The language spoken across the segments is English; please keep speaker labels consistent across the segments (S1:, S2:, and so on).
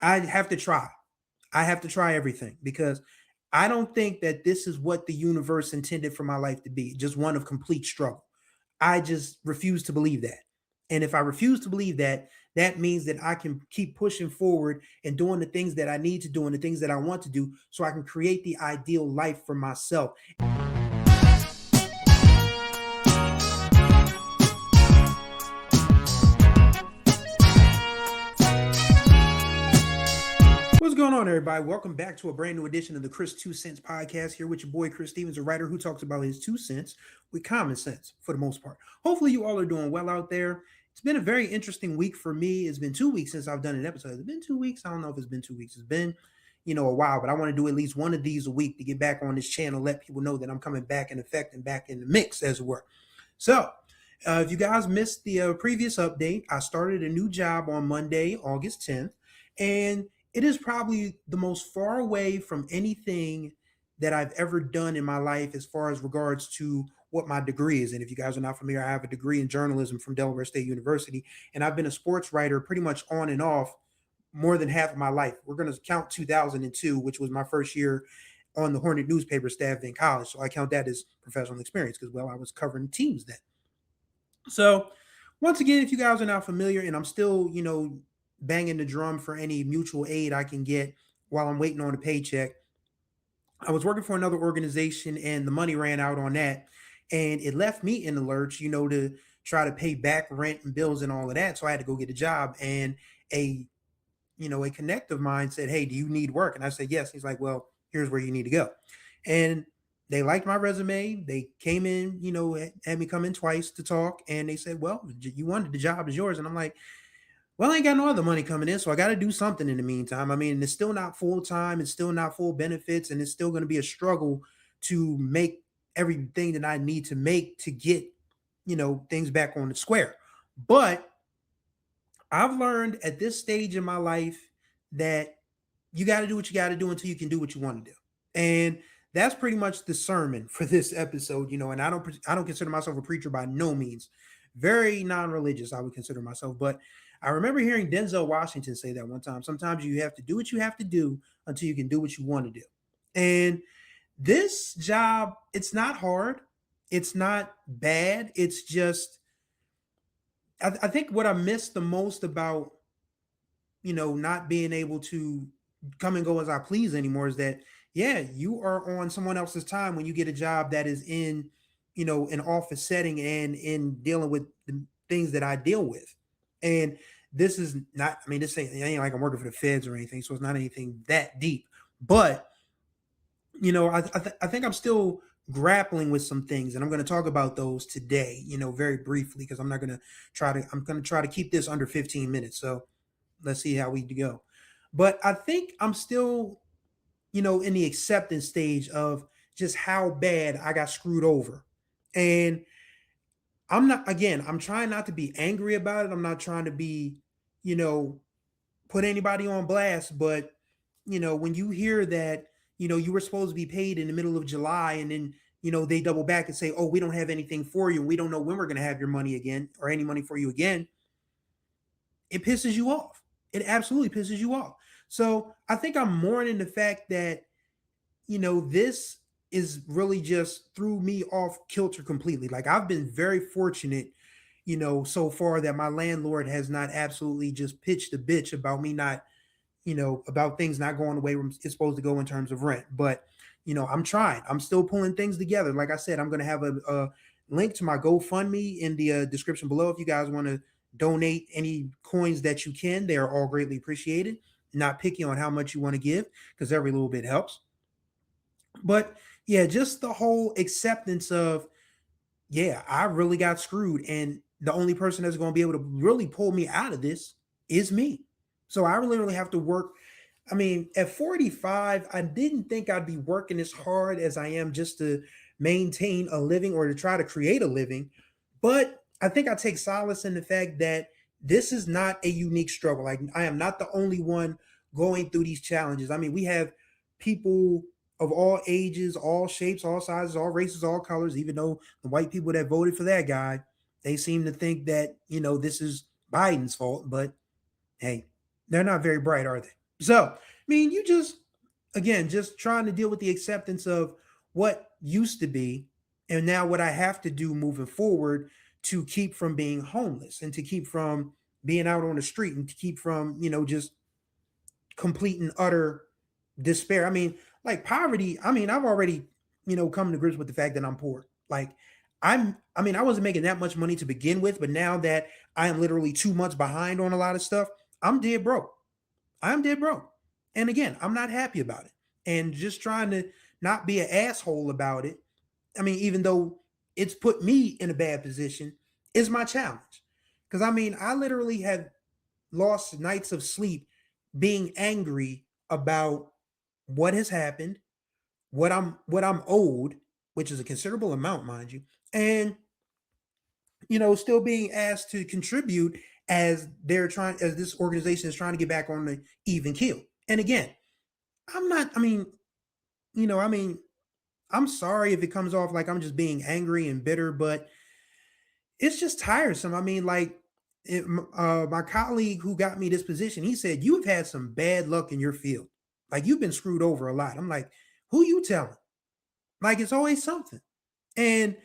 S1: I have to try. I have to try everything because I don't think that this is what the universe intended for my life to be, just one of complete struggle. I just refuse to believe that. And if I refuse to believe that, that means that I can keep pushing forward and doing the things that I need to do and the things that I want to do so I can create the ideal life for myself. What's going on, everybody? Welcome back to a brand new edition of the Chris 2 Cents podcast. Here with your boy Chris Stevens, a writer who talks about his 2 cents with common sense for the most part. Hopefully, you all are doing well out there. It's been a very interesting week for me. It's been 2 weeks since I've done an episode. Has it been 2 weeks? I don't know if it's been 2 weeks. It's been, a while, but I want to do at least one of these a week to get back on this channel, let people know that I'm coming back in effect and back in the mix, as it were. So, if you guys missed the previous update, I started a new job on Monday, August 10th, and it is probably the most far away from anything that I've ever done in my life as far as regards to what my degree is. And if you guys are not familiar, I have a degree in journalism from Delaware State University, and I've been a sports writer pretty much on and off more than half of my life. We're going to count 2002, which was my first year on the Hornet newspaper staff in college. So I count that as professional experience because, well, I was covering teams then. So once again, if you guys are not familiar, and I'm still, banging the drum for any mutual aid I can get while I'm waiting on a paycheck. I was working for another organization and the money ran out on that. And it left me in the lurch, to try to pay back rent and bills and all of that. So I had to go get a job. And a connect of mine said, "Hey, do you need work?" And I said, "Yes." He's like, "Well, here's where you need to go." And they liked my resume. They came in, had me come in twice to talk. And they said, "Well, you wanted the job, is yours." And I'm like, well, I ain't got no other money coming in, so I got to do something in the meantime. I mean, it's still not full time, it's still not full benefits, and it's still going to be a struggle to make everything that I need to make to get, things back on the square. But I've learned at this stage in my life that you got to do what you got to do until you can do what you want to do. And that's pretty much the sermon for this episode, and I don't consider myself a preacher by no means. Very non-religious, I would consider myself, but I remember hearing Denzel Washington say that one time. Sometimes you have to do what you have to do until you can do what you want to do. And this job, it's not hard. It's not bad. It's just, I think what I miss the most about, not being able to come and go as I please anymore is that, yeah, you are on someone else's time when you get a job that is in, an office setting and in dealing with the things that I deal with. And this is not, I mean, this ain't like I'm working for the feds or anything, so it's not anything that deep. But, I think I'm still grappling with some things, and I'm going to talk about those today, very briefly, because I'm going to try to keep this under 15 minutes. So let's see how we go. But I think I'm still, in the acceptance stage of just how bad I got screwed over. And I'm trying not to be angry about it. I'm not trying to be, put anybody on blast. But, when you hear that, you were supposed to be paid in the middle of July and then, they double back and say, "Oh, we don't have anything for you. And we don't know when we're going to have your money again or any money for you again." It pisses you off. It absolutely pisses you off. So I think I'm mourning the fact that, this is really just threw me off kilter completely. Like I've been very fortunate, so far that my landlord has not absolutely just pitched a bitch about me not, about things not going the way it's supposed to go in terms of rent. But, I'm trying. I'm still pulling things together. Like I said, I'm going to have a link to my GoFundMe in the description below if you guys want to donate any coins that you can. They are all greatly appreciated. Not picky on how much you want to give because every little bit helps. But yeah, just the whole acceptance of, yeah, I really got screwed. And the only person that's going to be able to really pull me out of this is me. So I really have to work. I mean, at 45, I didn't think I'd be working as hard as I am just to maintain a living or to try to create a living. But I think I take solace in the fact that this is not a unique struggle. Like I am not the only one going through these challenges. I mean, we have people of all ages, all shapes, all sizes, all races, all colors, even though the white people that voted for that guy, they seem to think that, this is Biden's fault. But hey, they're not very bright, are they? So, I mean, you just, again, just trying to deal with the acceptance of what used to be and now what I have to do moving forward to keep from being homeless and to keep from being out on the street and to keep from, just complete and utter despair. I mean, like poverty, I mean, I've already, come to grips with the fact that I'm poor. Like, I mean, I wasn't making that much money to begin with, but now that I am literally 2 months behind on a lot of stuff, I'm dead broke. I'm dead broke. And again, I'm not happy about it. And just trying to not be an asshole about it. I mean, even though it's put me in a bad position, is my challenge. Because I mean, I literally have lost nights of sleep being angry about what has happened, what I'm owed, which is a considerable amount, mind you, and still being asked to contribute as this organization is trying to get back on the even keel. And again, I'm not, I mean, I mean, I'm sorry if it comes off like I'm just being angry and bitter, but it's just tiresome. I mean, like, my colleague who got me this position, he said, "You've had some bad luck in your field. Like, you've been screwed over a lot." I'm like, "Who you telling?" Like, it's always something. And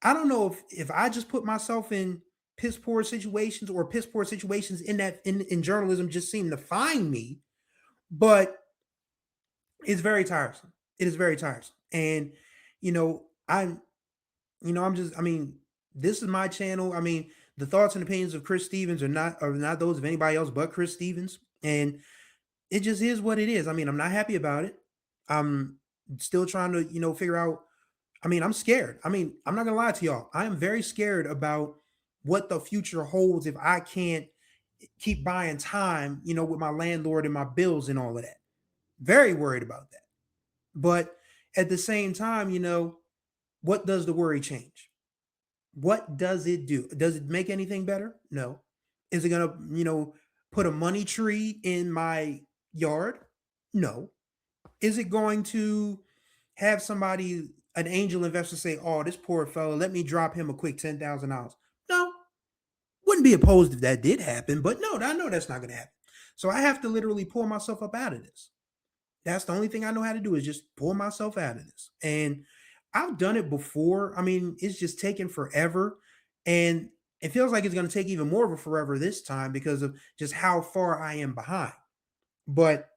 S1: I don't know if I just put myself in piss poor situations, or piss poor situations in journalism just seem to find me, but it's very tiresome. It is very tiresome. And I'm I'm just, I mean, this is my channel. I mean, the thoughts and opinions of Chris Stevens are not those of anybody else but Chris Stevens. And it just is what it is. I mean, I'm not happy about it. I'm still trying to, figure out. I mean, I'm scared. I mean, I'm not gonna lie to y'all. I am very scared about what the future holds if I can't keep buying time, with my landlord and my bills and all of that. Very worried about that. But at the same time, what does the worry change? What does it do? Does it make anything better? No. Is it gonna, put a money tree in my yard? No. Is it going to have somebody, an angel investor, say, "Oh, this poor fellow, let me drop him a quick $10,000"? No. Wouldn't be opposed if that did happen, but no, I know that's not going to happen. So I have to literally pull myself up out of this. That's the only thing I know how to do, is just pull myself out of this. And I've done it before. I mean, it's just taken forever. And it feels like it's going to take even more of a forever this time because of just how far I am behind. But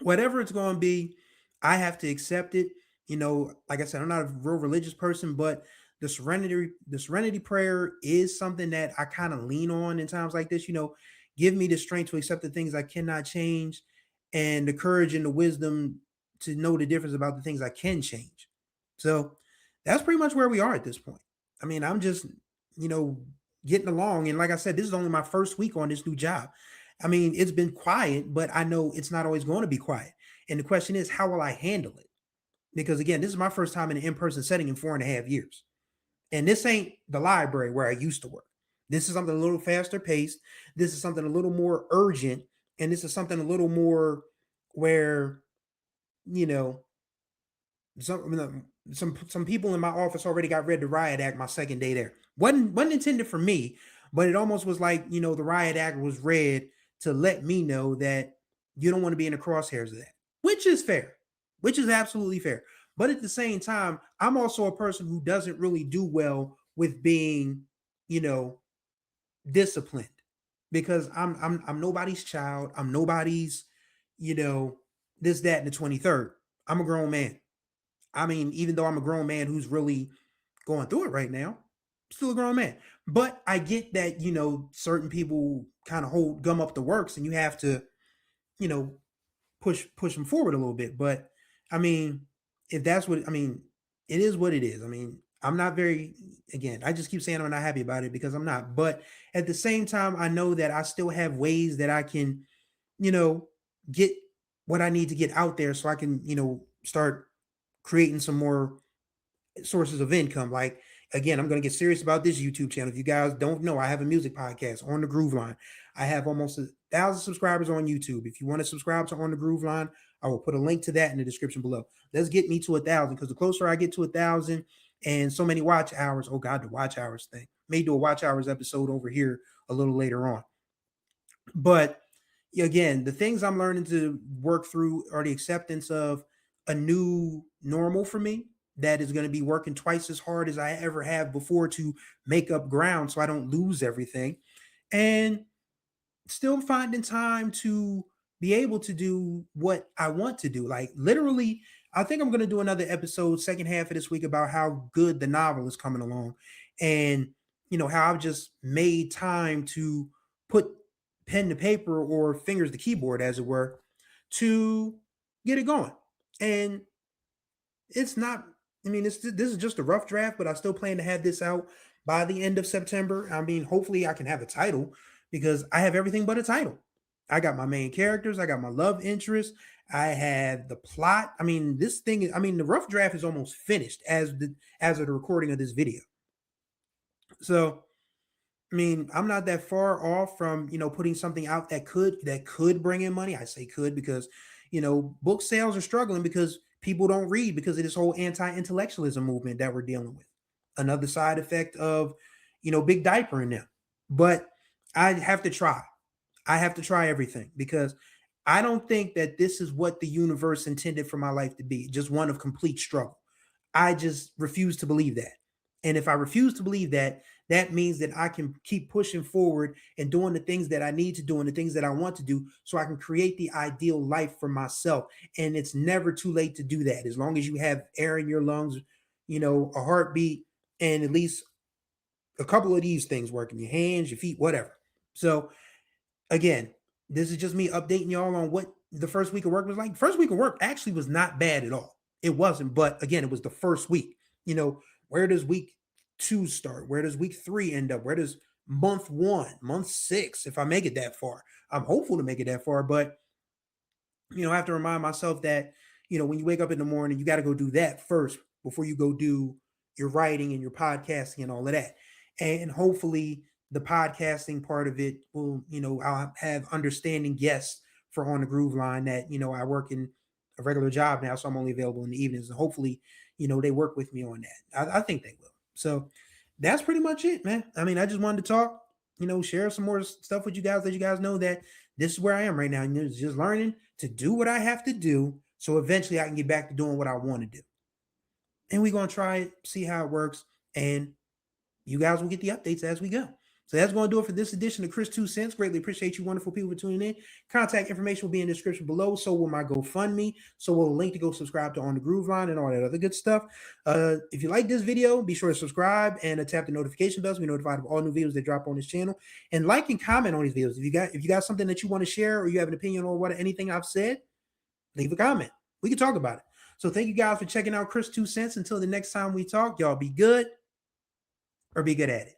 S1: whatever it's going to be, I have to accept it. Like I said, I'm not a real religious person, but the serenity prayer is something that I kind of lean on in times like this. Give me the strength to accept the things I cannot change, and the courage and the wisdom to know the difference about the things I can change. So that's pretty much where we are at this point. I mean, I'm just, you know, getting along. And like I said, this is only my first week on this new job. I mean, it's been quiet, but I know it's not always going to be quiet. And the question is, how will I handle it? Because again, this is my first time in an in-person setting in 4.5 years. And this ain't the library where I used to work. This is something a little faster paced. This is something a little more urgent. And this is something a little more where, you know, some people in my office already got read the riot act my second day there. Wasn't intended for me, but it almost was like, the riot act was read to let me know that you don't want to be in the crosshairs of that, which is fair, which is absolutely fair. But at the same time, I'm also a person who doesn't really do well with being, you know, disciplined, because I'm nobody's child. I'm nobody's, you know, this, that, and the 23rd. I'm a grown man. I mean, even though I'm a grown man who's really going through it right now, I'm still a grown man. But I get that, certain people kind of hold gum up the works and you have to, you know, push them forward a little bit. But I mean, if that's what I mean, it is what it is. I mean, I'm not very, again, I just keep saying I'm not happy about it because I'm not. But at the same time, I know that I still have ways that I can, you know, get what I need to get out there so I can, start creating some more sources of income. Like, again, I'm going to get serious about this YouTube channel. If you guys don't know, I have a music podcast, On the Groove Line. I have almost 1,000 subscribers on YouTube. If you want to subscribe to On the Groove Line, I will put a link to that in the description below. Let's get me to 1,000, because the closer I get to 1,000 and so many watch hours, oh God, the watch hours thing. May do a watch hours episode over here a little later on. But again, the things I'm learning to work through are the acceptance of a new normal for me that is going to be working twice as hard as I ever have before to make up ground so I don't lose everything. And still finding time to be able to do what I want to do. Like literally, I think I'm going to do another episode second half of this week about how good the novel is coming along, and how I've just made time to put pen to paper or fingers to keyboard, as it were, to get it going. And it's not. I mean, this is just a rough draft, but I still plan to have this out by the end of September. I mean, hopefully, I can have a title because I have everything but a title. I got my main characters, I got my love interest, I have the plot. I mean, this thing is. I mean, the rough draft is almost finished as of the recording of this video. So I mean, I'm not that far off from putting something out that could bring in money. I say could because book sales are struggling because people don't read because of this whole anti-intellectualism movement that we're dealing with. Another side effect of big diaper in them. But I have to try. I have to try everything because I don't think that this is what the universe intended for my life to be, just one of complete struggle. I just refuse to believe that. And if I refuse to believe that, that means that I can keep pushing forward and doing the things that I need to do and the things that I want to do so I can create the ideal life for myself. And it's never too late to do that. As long as you have air in your lungs, a heartbeat, and at least a couple of these things working, your hands, your feet, whatever. So again, this is just me updating y'all on what the first week of work was like. First week of work actually was not bad at all. It wasn't, but again, it was the first week. Where does week two start? Where does week three end up? Where does month one, month six, if I make it that far? I'm hopeful to make it that far, but I have to remind myself that, when you wake up in the morning, you got to go do that first before you go do your writing and your podcasting and all of that. And hopefully the podcasting part of it will, I'll have understanding guests for On the Groove Line that, I work in a regular job now, so I'm only available in the evenings. And hopefully, they work with me on that. I think they will. So that's pretty much it, man. I mean, I just wanted to talk, share some more stuff with you guys, let you guys know that this is where I am right now. And it's just learning to do what I have to do so eventually I can get back to doing what I want to do. And we're going to try it, see how it works. And you guys will get the updates as we go. So that's going to do it for this edition of Chris 2 Cents. Greatly appreciate you wonderful people for tuning in. Contact information will be in the description below. So will my GoFundMe. So will a link to go subscribe to On the Groove Line and all that other good stuff. If you like this video, be sure to subscribe and tap the notification bell to be notified of all new videos that drop on this channel. And like and comment on these videos. If you got something that you want to share or you have an opinion on anything I've said, leave a comment. We can talk about it. So thank you guys for checking out Chris 2 Cents. Until the next time we talk, y'all be good or be good at it.